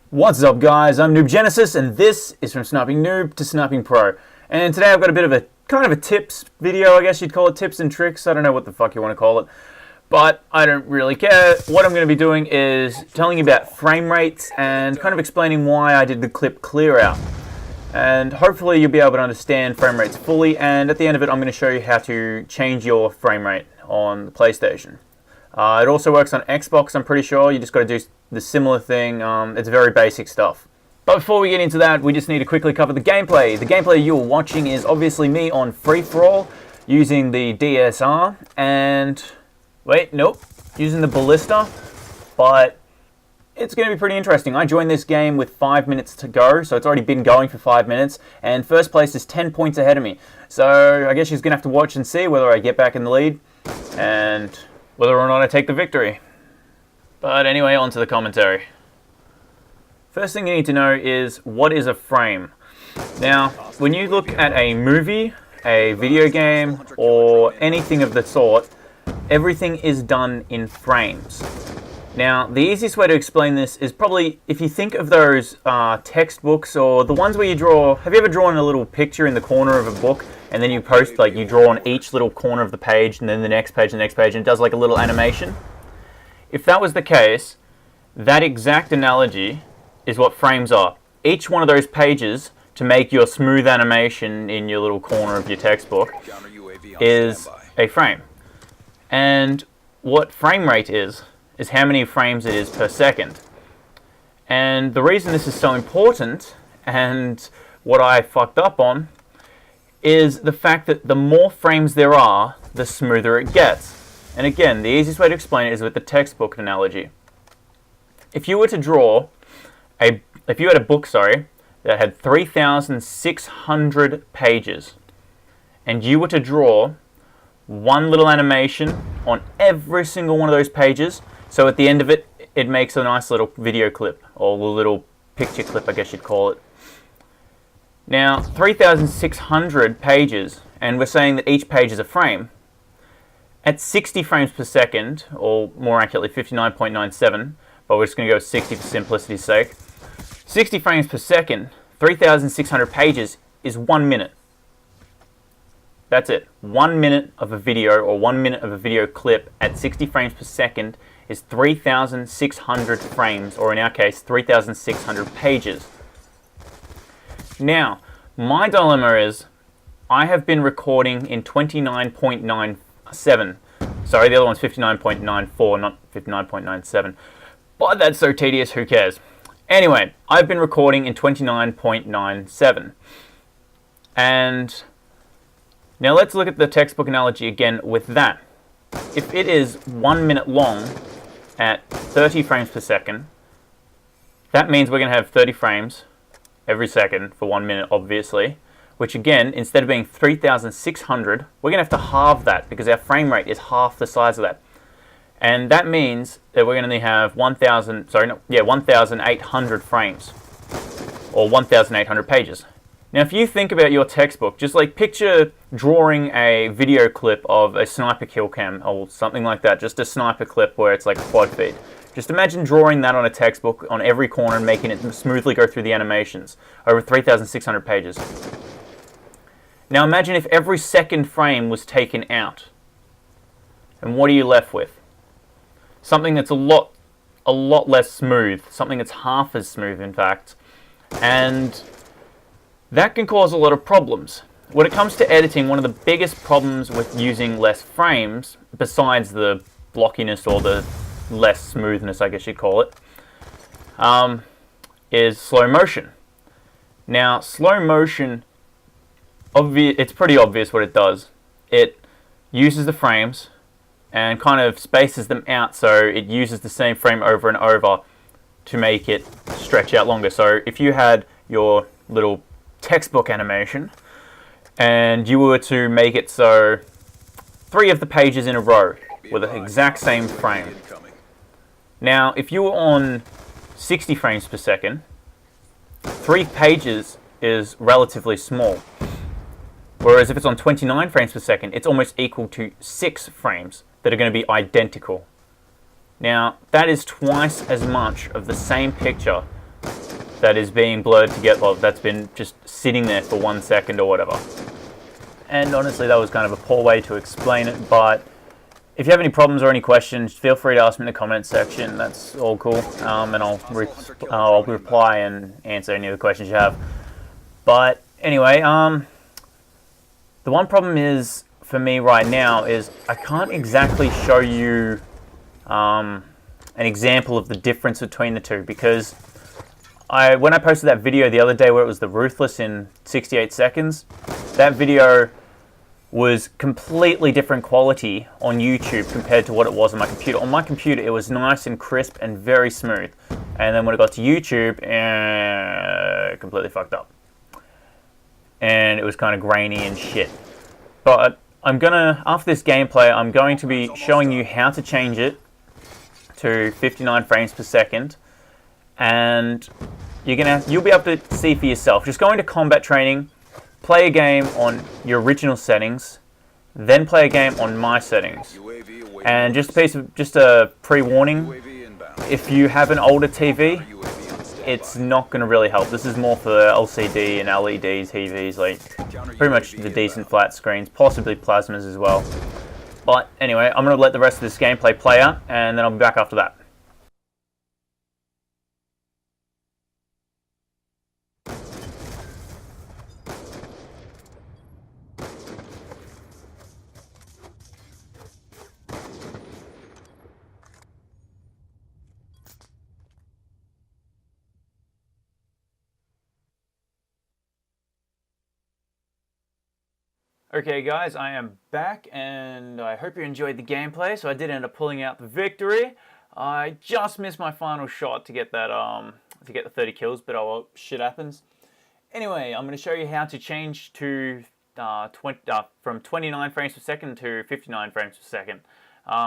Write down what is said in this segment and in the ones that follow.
What's up, guys? I'm NOOB-Genesis, and this is From Sniping Noob to Sniping Pro. And today I've got a bit of a kind of a tips video, I guess you'd call it, tips and tricks. I don't know what the fuck you want to call it, but I don't really care. What I'm going to be doing is telling you about frame rates and kind of explaining why I did the clip clear out. And hopefully you'll be able to understand frame rates fully, and at the end of it I'm going to show you how to change your frame rate on the PlayStation. It also works on Xbox, I'm pretty sure. You just got to do the similar thing. It's very basic stuff. But before we get into that, we just need to quickly cover the gameplay. The gameplay you're watching is obviously me on free-for-all using the DSR and... wait, nope. Using the Ballista, but it's going to be pretty interesting. I joined this game with 5 minutes to go, so it's already been going for 5 minutes, and first place is 10 points ahead of me. So I guess you're going to have to watch and see whether I get back in the lead and whether or not I take the victory. But anyway, on to the commentary. First thing you need to know is, what is a frame? Now, when you look at a movie, a video game, or anything of the sort, everything is done in frames. Now, the easiest way to explain this is probably if you think of those textbooks or the ones where you draw. Have you ever drawn a little picture in the corner of a book and then you post, like, you draw on each little corner of the page and then the next page, and it does like a little animation? If that was the case, that exact analogy is what frames are. Each one of those pages, to make your smooth animation in your little corner of your textbook, is a frame. And what frame rate is how many frames it is per second. And the reason this is so important, and what I fucked up on, is the fact that the more frames there are, the smoother it gets. And again, the easiest way to explain it is with the textbook analogy. If you were to draw if you had a book, that had 3,600 pages, and you were to draw one little animation on every single one of those pages, so at the end of it, it makes a nice little video clip, or a little picture clip, I guess you'd call it. Now, 3,600 pages, and we're saying that each page is a frame. At 60 frames per second, or more accurately 59.97, but we're just going to go with 60 for simplicity's sake. 60 frames per second, 3,600 pages is 1 minute. That's it. 1 minute of a video, or 1 minute of a video clip at 60 frames per second is 3,600 frames, or in our case, 3,600 pages. Now, my dilemma is, I have been recording in 29.97. Sorry, the other one's 59.94, not 59.97. But that's so tedious, who cares? Anyway, I've been recording in 29.97. And now let's look at the textbook analogy again with that. If it is 1 minute long at 30 frames per second, that means we're going to have 30 frames every second for 1 minute, obviously. Which again, instead of being 3,600, we're going to have to halve that because our frame rate is half the size of that. And that means that we're going to have 1,800 frames, or 1,800 pages. Now, if you think about your textbook, just like picture drawing a video clip of a sniper kill cam or something like that, just a sniper clip where it's like a quad feed. Just imagine drawing that on a textbook on every corner and making it smoothly go through the animations over 3,600 pages. Now imagine if every second frame was taken out. And what are you left with? Something that's a lot less smooth. Something that's half as smooth, in fact. And that can cause a lot of problems. When it comes to editing, one of the biggest problems with using less frames, besides the blockiness or the less smoothness, I guess you'd call it, is slow motion. Now, slow motion, it's pretty obvious what it does. It uses the frames and kind of spaces them out, so it uses the same frame over and over to make it stretch out longer. So if you had your little textbook animation and you were to make it so 3 of the pages in a row with the exact same frame. Now, if you were on 60 frames per second, 3 pages is relatively small. Whereas if it's on 29 frames per second, it's almost equal to 6 frames that are going to be identical. Now, that is twice as much of the same picture that is being blurred to get, well, that's been just sitting there for 1 second or whatever. And honestly, that was kind of a poor way to explain it, but if you have any problems or any questions, feel free to ask me in the comments section. That's all cool, and I'll reply and answer any of the questions you have. But anyway, the one problem is for me right now is I can't exactly show you an example of the difference between the two, because when I posted that video the other day where it was the Ruthless in 68 seconds, that video was completely different quality on YouTube compared to what it was on my computer. On my computer, it was nice and crisp and very smooth. And then when it got to YouTube, completely fucked up. And it was kind of grainy and shit. But after this gameplay, I'm going to be showing you how to change it to 59 frames per second. And you'll be able to see for yourself. Just go into combat training, play a game on your original settings, then play a game on my settings. And just a pre-warning, if you have an older TV, it's not going to really help. This is more for LCD and LED TVs, like pretty much the decent flat screens, possibly plasmas as well. But anyway, I'm going to let the rest of this gameplay play out, and then I'll be back after that. Okay guys, I am back and I hope you enjoyed the gameplay. So I did end up pulling out the victory. I just missed my final shot to get that to get the 30 kills, but oh well, shit happens. Anyway, I'm going to show you how to change to from 29 frames per second to 59 frames per second.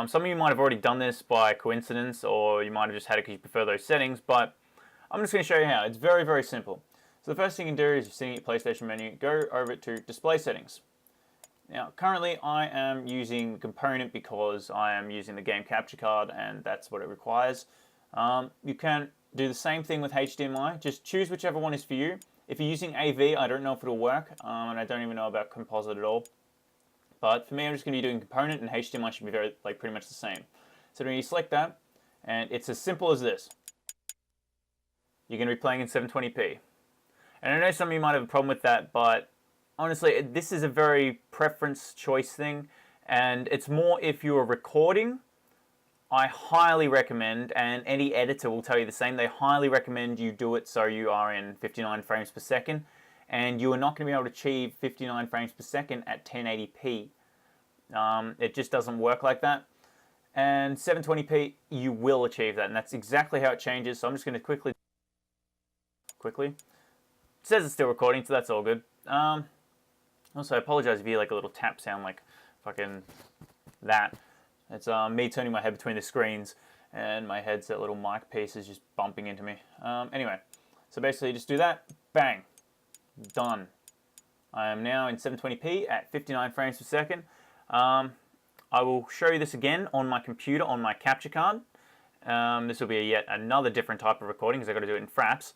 Some of you might have already done this by coincidence, or you might have just had it because you prefer those settings, but I'm just going to show you how. It's very, very simple. So the first thing you can do is you're sitting at your PlayStation menu, go over to display settings. Now, currently I am using component because I am using the game capture card and that's what it requires. You can do the same thing with HDMI, just choose whichever one is for you. If you're using AV, I don't know if it'll work, and I don't even know about composite at all. But for me, I'm just going to be doing component, and HDMI should be pretty much the same. So when you select that, and it's as simple as this. You're going to be playing in 720p. And I know some of you might have a problem with that, but honestly, this is a very preference choice thing, and it's more if you're recording. I highly recommend, and any editor will tell you the same, they highly recommend you do it so you are in 59 frames per second, and you are not going to be able to achieve 59 frames per second at 1080p. It just doesn't work like that. And 720p, you will achieve that, and that's exactly how it changes. So I'm just going to quickly. It says it's still recording, so that's all good. Also, I apologize if you hear like a little tap sound, like fucking that. It's me turning my head between the screens, and my headset little mic piece is just bumping into me. Anyway, so basically just do that, bang, done. I am now in 720p at 59 frames per second. I will show you this again on my computer, on my capture card. This will be yet another different type of recording because I've got to do it in fraps,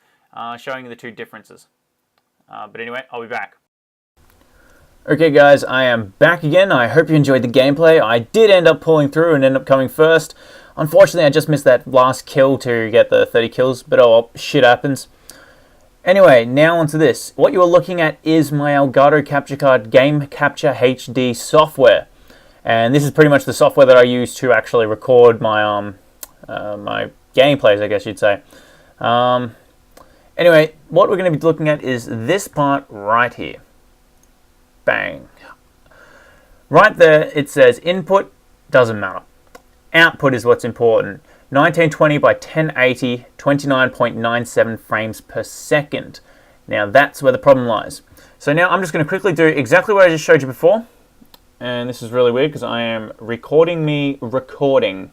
showing you the two differences. But anyway, I'll be back. Okay guys, I am back again. I hope you enjoyed the gameplay. I did end up pulling through and end up coming first. Unfortunately, I just missed that last kill to get the 30 kills, but oh well, shit happens. Anyway, now onto this. What you are looking at is my Elgato capture card Game Capture HD software. And this is pretty much the software that I use to actually record my my gameplays, I guess you'd say. Anyway, what we're going to be looking at is this part right here. Bang. Right there, it says input, doesn't matter. Output is what's important. 1920 by 1080, 29.97 frames per second. Now that's where the problem lies. So now I'm just going to quickly do exactly what I just showed you before. And this is really weird because I am recording me recording.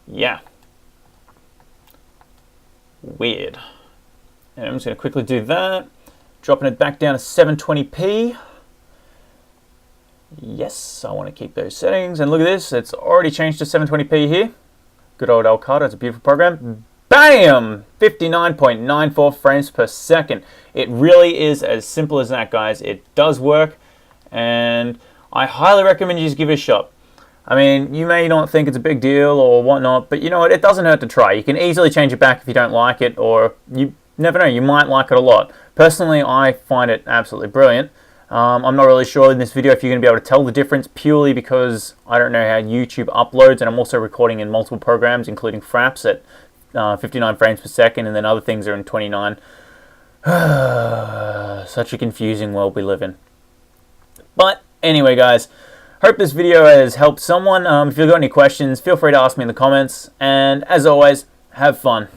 Yeah. Weird. And I'm just going to quickly do that. Dropping it back down to 720p. Yes, I want to keep those settings. And look at this, it's already changed to 720p here. Good old Elgato, it's a beautiful program. Bam! 59.94 frames per second. It really is as simple as that, guys. It does work, and I highly recommend you just give it a shot. I mean, you may not think it's a big deal or whatnot, but you know what? It doesn't hurt to try. You can easily change it back if you don't like it, or you never know, you might like it a lot. Personally, I find it absolutely brilliant. I'm not really sure in this video if you're going to be able to tell the difference, purely because I don't know how YouTube uploads, and I'm also recording in multiple programs, including Fraps at 59 frames per second, and then other things are in 29. Such a confusing world we live in. But anyway, guys, hope this video has helped someone. If you've got any questions, feel free to ask me in the comments, and as always, have fun.